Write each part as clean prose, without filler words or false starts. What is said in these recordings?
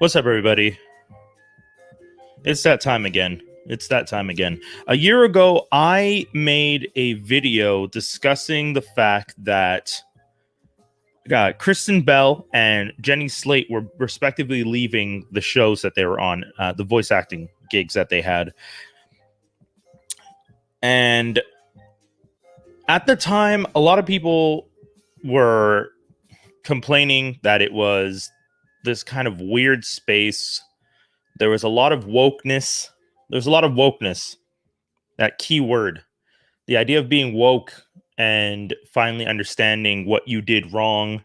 What's up, everybody? It's that time again. It's that time again. A year ago, I made a video discussing the fact that Kristen Bell and Jenny Slate were respectively leaving the shows that they were on, the voice acting gigs that they had. And at the time, a lot of people were complaining that it was this kind of weird space. There was a lot of wokeness. There's a lot of wokeness. That key word. The idea of being woke and finally understanding what you did wrong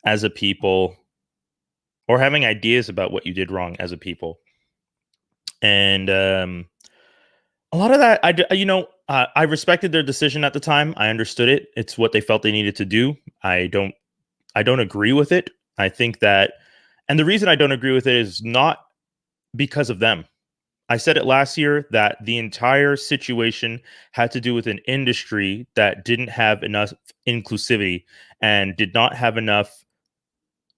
as a people, or having ideas about what you did wrong as a people. And a lot of that, I respected their decision at the time. I understood it. It's what they felt they needed to do. I don't agree with it. I think that, and the reason I don't agree with it is not because of them. I said it last year that the entire situation had to do with an industry that didn't have enough inclusivity and did not have enough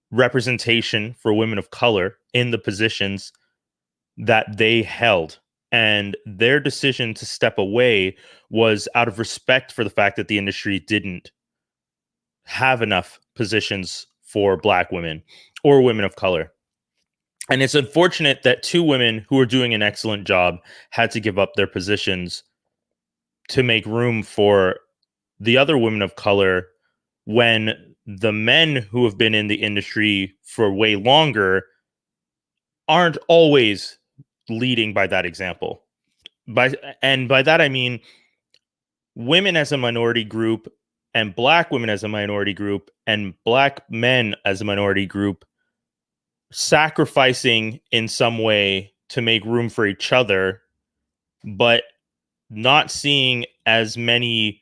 representation for women of color in the positions that they held. And their decision to step away was out of respect for the fact that the industry didn't have enough positions for Black women or women of color. And it's unfortunate that two women who are doing an excellent job had to give up their positions to make room for the other women of color, when the men who have been in the industry for way longer aren't always leading by that example. By that, I mean women as a minority group and Black women as a minority group and Black men as a minority group sacrificing in some way to make room for each other, but not seeing as many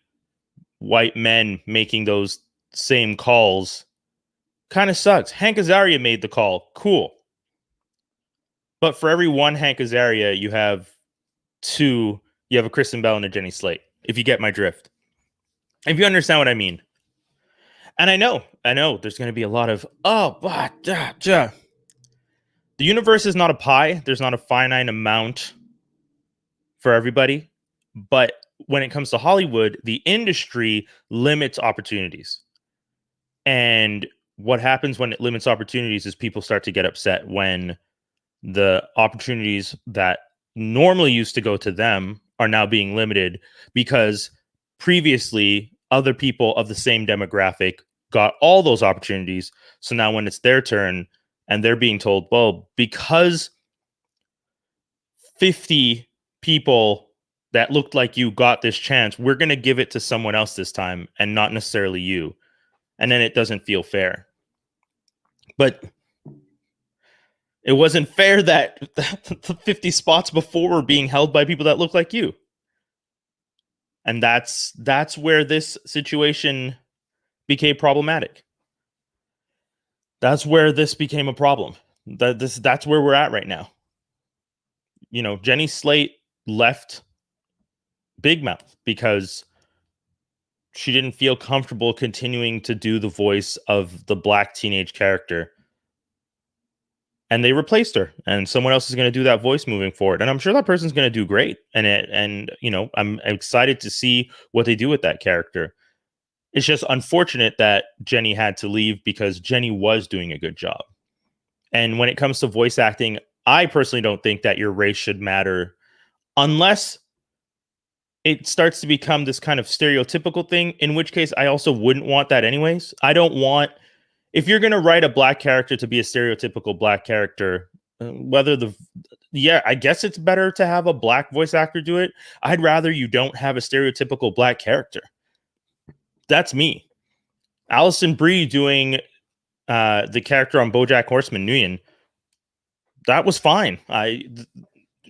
white men making those same calls kind of sucks. Hank Azaria made the call. Cool. But for every one Hank Azaria, you have a Kristen Bell and a Jenny Slate, if you get my drift. If you understand what I mean. And I know there's going to be a lot of, the universe is not a pie. There's not a finite amount for everybody. But when it comes to Hollywood, the industry limits opportunities. And what happens when it limits opportunities is people start to get upset when the opportunities that normally used to go to them are now being limited because previously other people of the same demographic got all those opportunities. So now when it's their turn, and they're being told, well, because 50 people that looked like you got this chance, we're going to give it to someone else this time and not necessarily you. And then it doesn't feel fair. But it wasn't fair that the 50 spots before were being held by people that look like you. And that's where this situation became problematic. That's where this became a problem. That's where we're at right now. You know, Jenny Slate left Big Mouth because she didn't feel comfortable continuing to do the voice of the Black teenage character. And they replaced her, and someone else is going to do that voice moving forward. And I'm sure that person's going to do great. And I'm excited to see what they do with that character. It's just unfortunate that Jenny had to leave because Jenny was doing a good job. And when it comes to voice acting, I personally don't think that your race should matter unless it starts to become this kind of stereotypical thing, in which case I also wouldn't want that anyways. I don't want, if you're going to write a Black character to be a stereotypical Black character, I guess it's better to have a Black voice actor do it. I'd rather you don't have a stereotypical Black character. That's me. Alison Brie doing the character on BoJack Horseman, Nguyen, that was fine.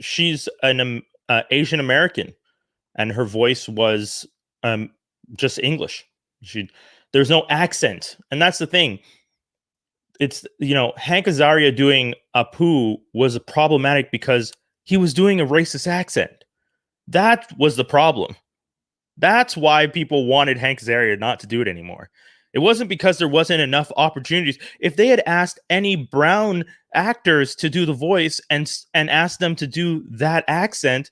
She's an Asian American, and her voice was just English. There's no accent, and that's the thing. It's, Hank Azaria doing Apu was problematic because he was doing a racist accent. That was the problem. That's why people wanted Hank Azaria not to do it anymore. It wasn't because there wasn't enough opportunities. If they had asked any brown actors to do the voice and asked them to do that accent,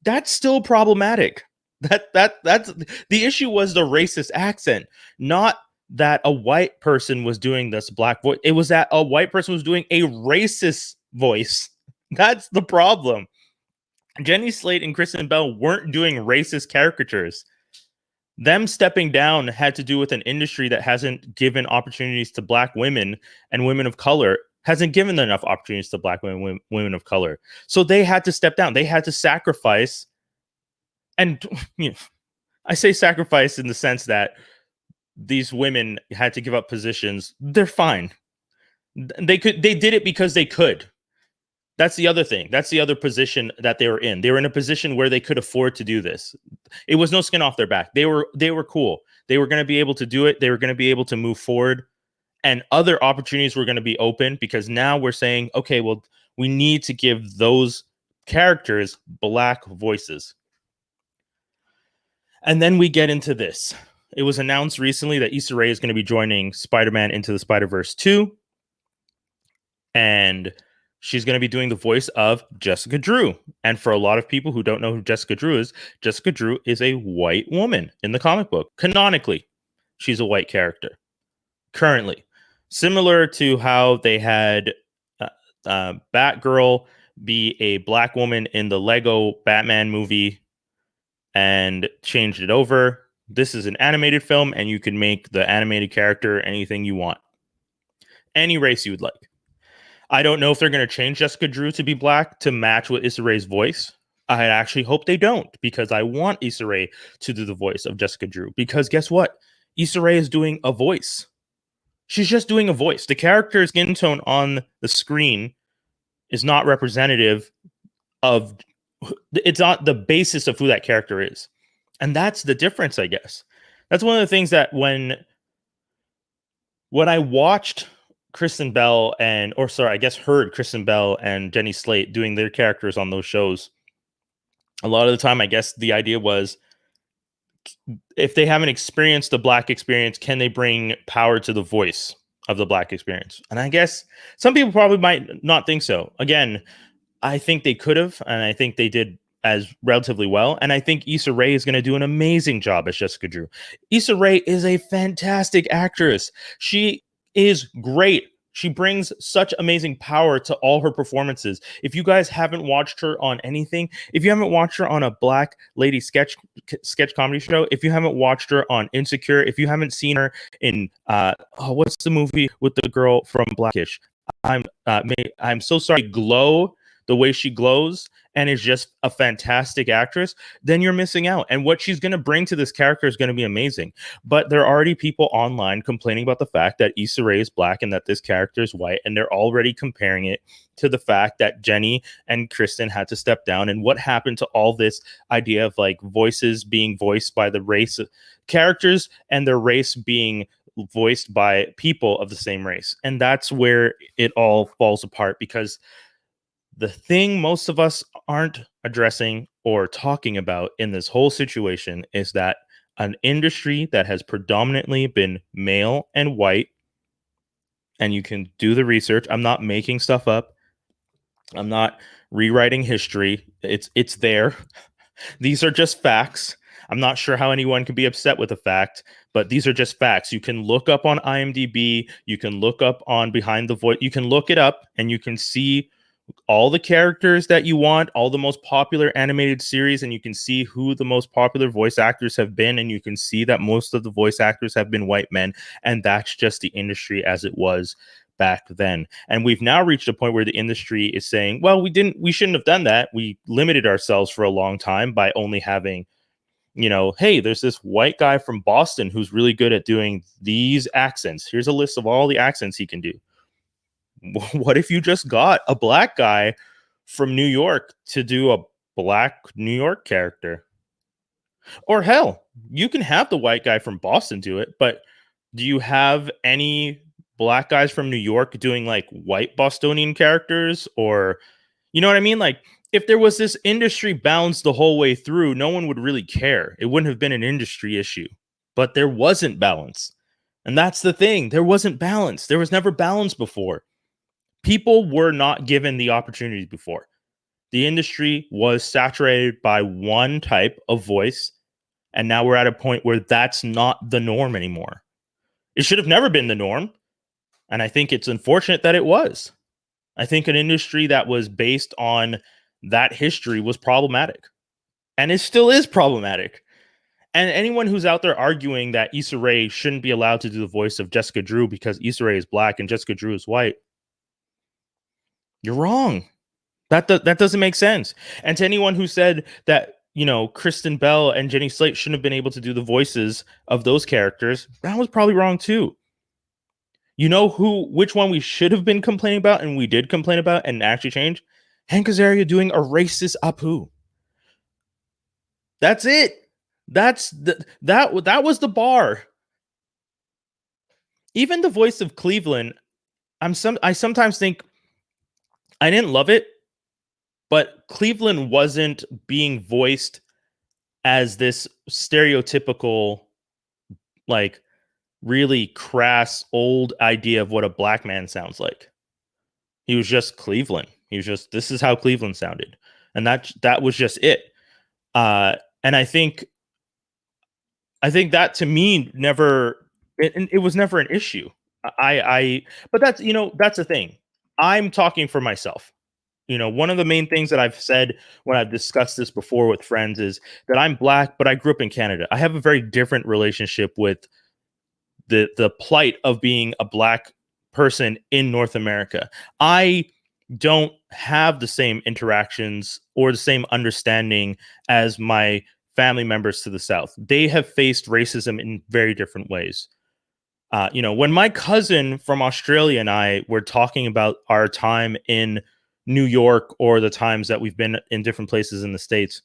that's still problematic. That's the issue, was the racist accent, not that a white person was doing this black voice. It was that a white person was doing a racist voice. That's the problem. Jenny Slate and Kristen Bell weren't doing racist caricatures. Them stepping down had to do with an industry that hasn't given opportunities to black women and women of color, hasn't given enough opportunities to black women of color. So they had to step down. They had to sacrifice. And you know, I say sacrifice in the sense that these women had to give up positions. They're fine. They did it because they could. That's the other thing. That's the other position that they were in. They were in a position where they could afford to do this. It was no skin off their back. They were cool. They were going to be able to do it. They were going to be able to move forward, and other opportunities were going to be open, because now we're saying, okay, well, we need to give those characters black voices. And then we get into this. It was announced recently that Issa Rae is going to be joining Spider-Man Into the Spider-Verse 2. And she's going to be doing the voice of Jessica Drew. And for a lot of people who don't know who Jessica Drew is a white woman in the comic book. Canonically, she's a white character. Currently. Similar to how they had Batgirl be a black woman in the Lego Batman movie and changed it over. This is an animated film, and you can make the animated character anything you want. Any race you would like. I don't know if they're going to change Jessica Drew to be black to match with Issa Rae's voice. I actually hope they don't, because I want Issa Rae to do the voice of Jessica Drew. Because guess what? Issa Rae is doing a voice. She's just doing a voice. The character's skin tone on the screen is not representative of... It's not the basis of who that character is. And that's the difference, I guess. That's one of the things that when I watched Kristen Bell heard Kristen Bell and Jenny Slate doing their characters on those shows, a lot of the time, I guess the idea was, if they haven't experienced the black experience, can they bring power to the voice of the black experience? And I guess some people probably might not think so. Again, I think they could have, and I think they did as relatively well. And I think Issa Rae is going to do an amazing job as Jessica Drew. Issa Rae is a fantastic actress. She is great. She brings such amazing power to all her performances. If you guys haven't watched her on anything, if you haven't watched her on a black lady sketch comedy show, if you haven't watched her on Insecure, if you haven't seen her in what's the movie with the girl from Blackish? I'm so sorry, Glow. The way she glows and is just a fantastic actress, then you're missing out. And what she's going to bring to this character is going to be amazing. But there are already people online complaining about the fact that Issa Rae is black and that this character is white. And they're already comparing it to the fact that Jenny and Kristen had to step down. And what happened to all this idea of like voices being voiced by the race characters and their race being voiced by people of the same race. And that's where it all falls apart, because the thing most of us aren't addressing or talking about in this whole situation is that an industry that has predominantly been male and white, and you can do the research. I'm not making stuff up. I'm not rewriting history. It's there. These are just facts. I'm not sure how anyone can be upset with the fact, but these are just facts. You can look up on IMDb. You can look up on Behind the Voice. You can look it up and you can see all the characters that you want, all the most popular animated series, and you can see who the most popular voice actors have been, and you can see that most of the voice actors have been white men, and that's just the industry as it was back then. And we've now reached a point where the industry is saying, well, we shouldn't have done that. We limited ourselves for a long time by only having, hey, there's this white guy from Boston who's really good at doing these accents. Here's a list of all the accents he can do. What if you just got a black guy from New York to do a black New York character? Or hell, you can have the white guy from Boston do it, but do you have any black guys from New York doing like white Bostonian characters? Or, you know what I mean? Like, if there was this industry balance the whole way through, no one would really care. It wouldn't have been an industry issue, but there wasn't balance. And that's the thing. There wasn't balance. There was never balance before. People were not given the opportunities before. The industry was saturated by one type of voice, and now we're at a point where that's not the norm anymore. It should have never been the norm, and I think it's unfortunate that it was. I think an industry that was based on that history was problematic, and it still is problematic. And anyone who's out there arguing that Issa Rae shouldn't be allowed to do the voice of Jessica Drew because Issa Rae is black and Jessica Drew is white, you're wrong. That doesn't make sense. And to anyone who said that, Kristen Bell and Jenny Slate shouldn't have been able to do the voices of those characters, that was probably wrong too. You know which one we should have been complaining about and we did complain about and actually change? Hank Azaria doing a racist Apu. That's it. That was the bar. Even the voice of Cleveland, I sometimes think I didn't love it, but Cleveland wasn't being voiced as this stereotypical, like, really crass old idea of what a black man sounds like. He was just Cleveland. He was just, this is how Cleveland sounded, and that was just it. And I think that, to me, it was never an issue. But that's the thing. I'm talking for myself. One of the main things that I've said when I've discussed this before with friends is that I'm black, but I grew up in Canada. I have a very different relationship with the plight of being a black person in North America. I don't have the same interactions or the same understanding as my family members to the South. They have faced racism in very different ways. When my cousin from Australia and I were talking about our time in New York or the times that we've been in different places in the States,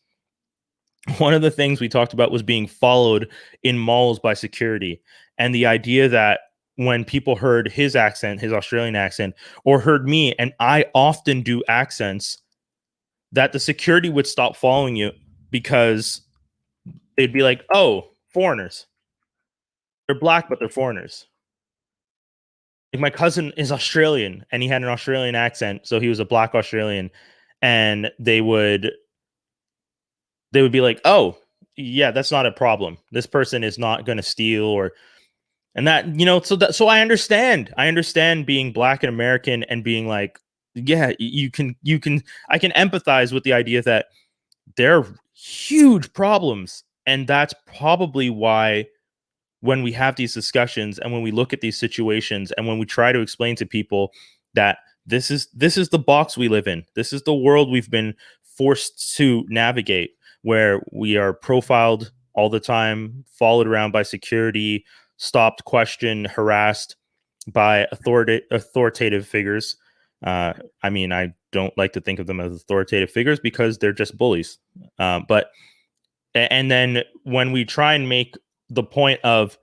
one of the things we talked about was being followed in malls by security, and the idea that when people heard his accent, his Australian accent, or heard me, and I often do accents, that the security would stop following you because they'd be like, oh, foreigners. They're black, but they're foreigners. Like, my cousin is Australian and he had an Australian accent, so he was a black Australian, and they would be like, oh, yeah, that's not a problem. This person is not going to steal, or and that, so I understand being black and American and being like, yeah, I can empathize with the idea that there are huge problems, and that's probably why when we have these discussions and when we look at these situations and when we try to explain to people that this is the box we live in, this is the world we've been forced to navigate, where we are profiled all the time, followed around by security, stopped, questioned, harassed by authoritative figures. I don't like to think of them as authoritative figures because they're just bullies. And then when we try and make the point of,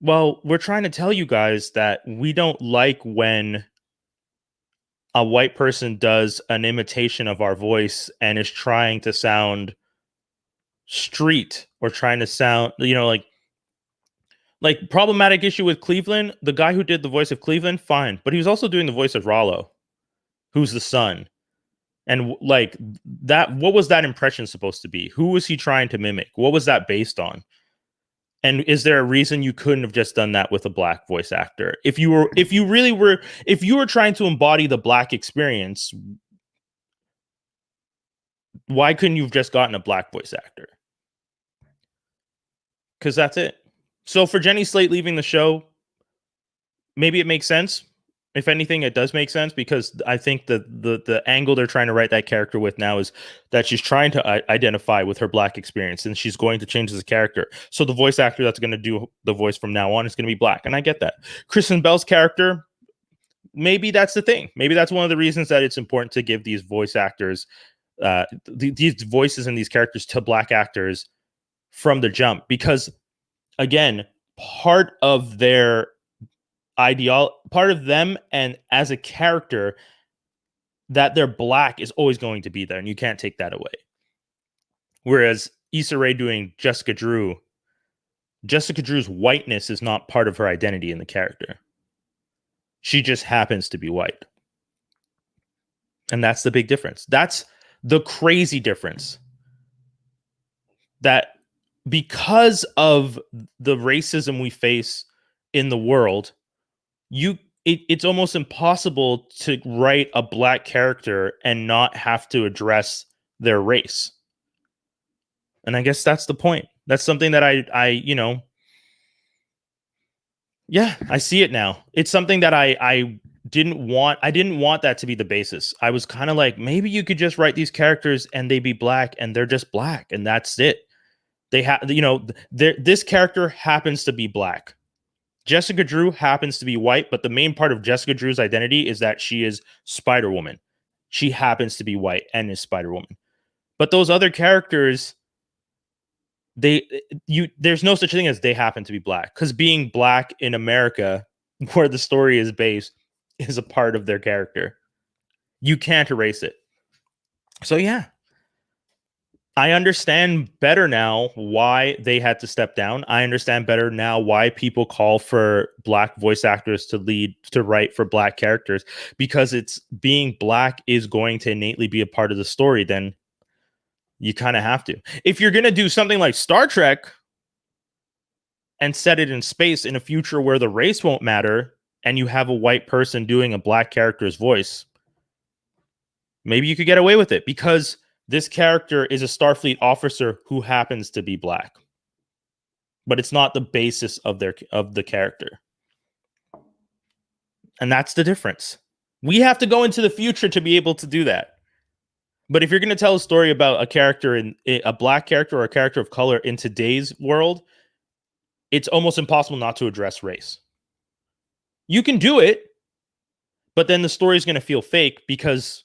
well, we're trying to tell you guys that we don't like when a white person does an imitation of our voice and is trying to sound street or trying to sound, like problematic issue with Cleveland. The guy who did the voice of Cleveland, fine, but he was also doing the voice of Rollo, who's the son. And like that, what was that impression supposed to be? Who was he trying to mimic? What was that based on? And is there a reason you couldn't have just done that with a black voice actor? If you were trying to embody the black experience, why couldn't you have just gotten a black voice actor? Because that's it. So for Jenny Slate leaving the show, maybe it makes sense. If anything, it does make sense, because I think the angle they're trying to write that character with now is that she's trying to identify with her black experience, and she's going to change as a character. So the voice actor that's going to do the voice from now on is going to be black, and I get that. Kristen Bell's character, maybe that's the thing. Maybe that's one of the reasons that it's important to give these voice actors, these voices and these characters to black actors from the jump, because again, part of their part of them and as a character, that they're black is always going to be there, and you can't take that away. Whereas Issa Rae doing Jessica Drew, Jessica Drew's whiteness is not part of her identity in the character. She just happens to be white. And that's the big difference. That's the crazy difference. That because of the racism we face in the world, it's almost impossible to write a black character and not have to address their race. And I guess that's the point. That's something that I yeah, I see it now. It's something that I didn't want. I didn't want that to be the basis. I was kind of like, maybe you could just write these characters and they be black and they're just black and that's it. They have, this character happens to be black. Jessica Drew happens to be white, but the main part of Jessica Drew's identity is that she is Spider-Woman. She happens to be white and is Spider-Woman. But those other characters, there's no such thing as they happen to be black, because being black in America, where the story is based, is a part of their character. You can't erase it. So yeah, I understand better now why they had to step down. I understand better now why people call for black voice actors to write for black characters, because it's being black is going to innately be a part of the story. Then you kind of have to. If you're going to do something like Star Trek and set it in space in a future where the race won't matter and you have a white person doing a black character's voice, maybe you could get away with it because this character is a Starfleet officer who happens to be black. But it's not the basis of the character. And that's the difference. We have to go into the future to be able to do that. But if you're going to tell a story about a character in a black character or a character of color in today's world, it's almost impossible not to address race. You can do it, but then the story is going to feel fake because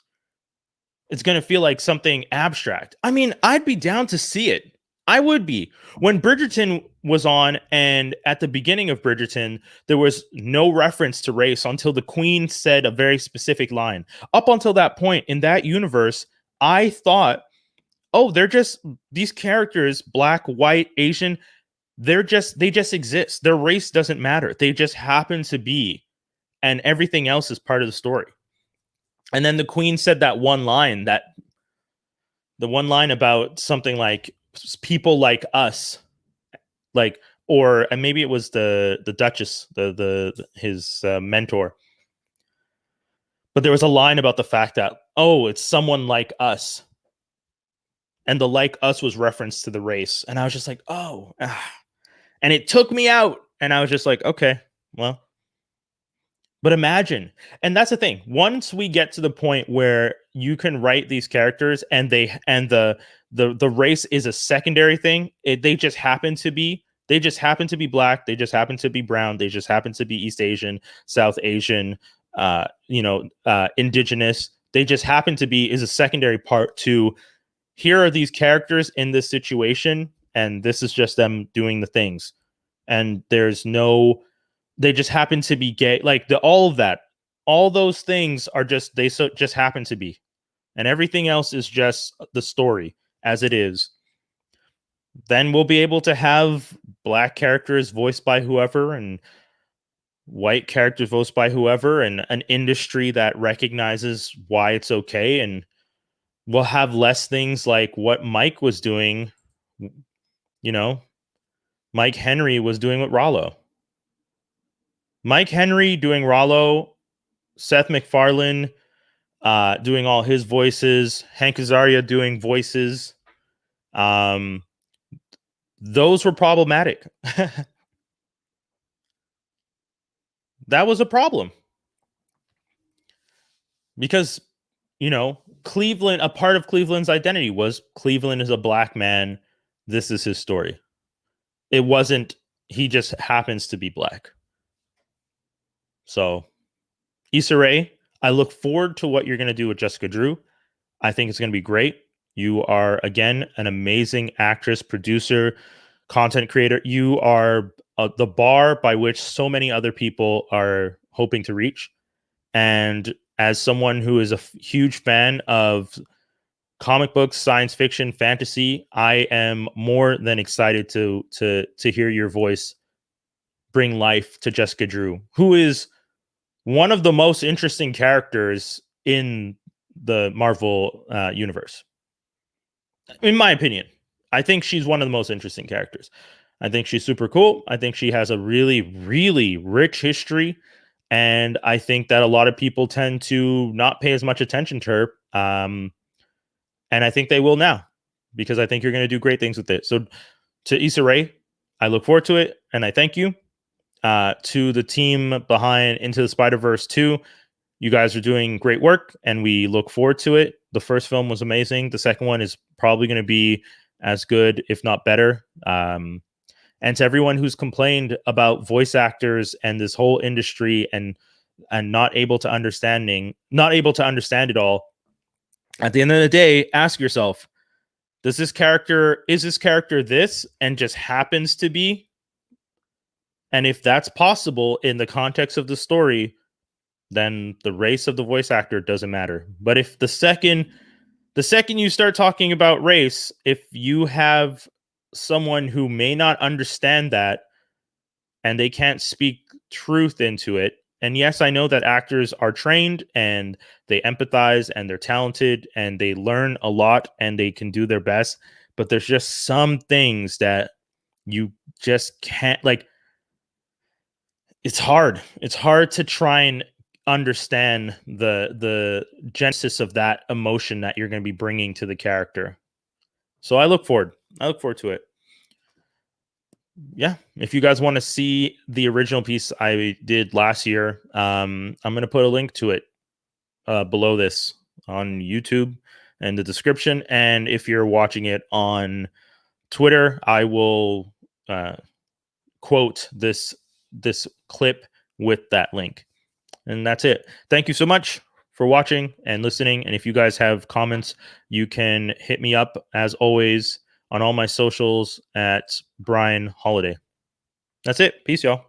it's going to feel like something abstract. I mean, I'd be down to see it. I would be. When Bridgerton was on, and at the beginning of Bridgerton, there was no reference to race until the Queen said a very specific line. Up until that point in that universe, I thought, oh, they're just these characters, black, white, Asian, they just exist. Their race doesn't matter. They just happen to be, and everything else is part of the story. And then the Queen said that one line, the one line about something like people like us, like, or and maybe it was the Duchess, his mentor. But there was a line about the fact that, oh, it's someone like us. And the like us was referenced to the race. And I was just like, oh. And it took me out. And I was just like, okay, well. But imagine, and that's the thing. Once we get to the point where you can write these characters and the race is a secondary thing, they just happen to be black, they just happen to be brown, they just happen to be East Asian, South Asian, indigenous. They just happen to be is a secondary part to, here are these characters in this situation, and this is just them doing the things. And they just happen to be gay. Like all of that, all those things are just just happen to be, and everything else is just the story as it is. Then we'll be able to have black characters voiced by whoever and white characters voiced by whoever, and an industry that recognizes why it's okay. And we'll have less things like what Mike was doing. Mike Henry was doing with Rollo. Mike Henry doing Rollo, Seth MacFarlane doing all his voices, Hank Azaria doing voices. Those were problematic. That was a problem. Because, Cleveland, a part of Cleveland's identity was Cleveland is a black man. This is his story. It wasn't, he just happens to be black. So, Issa Rae, I look forward to what you're going to do with Jessica Drew. I think it's going to be great. You are, again, an amazing actress, producer, content creator. You are the bar by which so many other people are hoping to reach. And as someone who is a huge fan of comic books, science fiction, fantasy, I am more than excited to hear your voice bring life to Jessica Drew, who is one of the most interesting characters in the Marvel universe, in my opinion. I think she's one of the most interesting characters. I think she's super cool. I think she has a really, really rich history. And I think that a lot of people tend to not pay as much attention to her. And I think they will now, because I think you're going to do great things with it. So to Issa Rae, I look forward to it. And I thank you. To the team behind Into the Spider-Verse 2, you guys are doing great work, and we look forward to it. The first film was amazing. The second one is probably going to be as good, if not better. And to everyone who's complained about voice actors and this whole industry and not able to understand it all, at the end of the day, ask yourself: is this character this and just happens to be? And if that's possible in the context of the story, then the race of the voice actor doesn't matter. But if the second you start talking about race, if you have someone who may not understand that and they can't speak truth into it, and yes, I know that actors are trained and they empathize and they're talented and they learn a lot and they can do their best, but there's just some things that you just can't, like, it's hard. It's hard to try and understand the genesis of that emotion that you're going to be bringing to the character. So I look forward. To it. Yeah, if you guys want to see the original piece I did last year, I'm going to put a link to it below this on YouTube and the description. And if you're watching it on Twitter, I will quote this clip with that link. And that's it. Thank you so much for watching and listening. And if you guys have comments, you can hit me up as always on all my socials at Brian Holidae. That's it. Peace, y'all.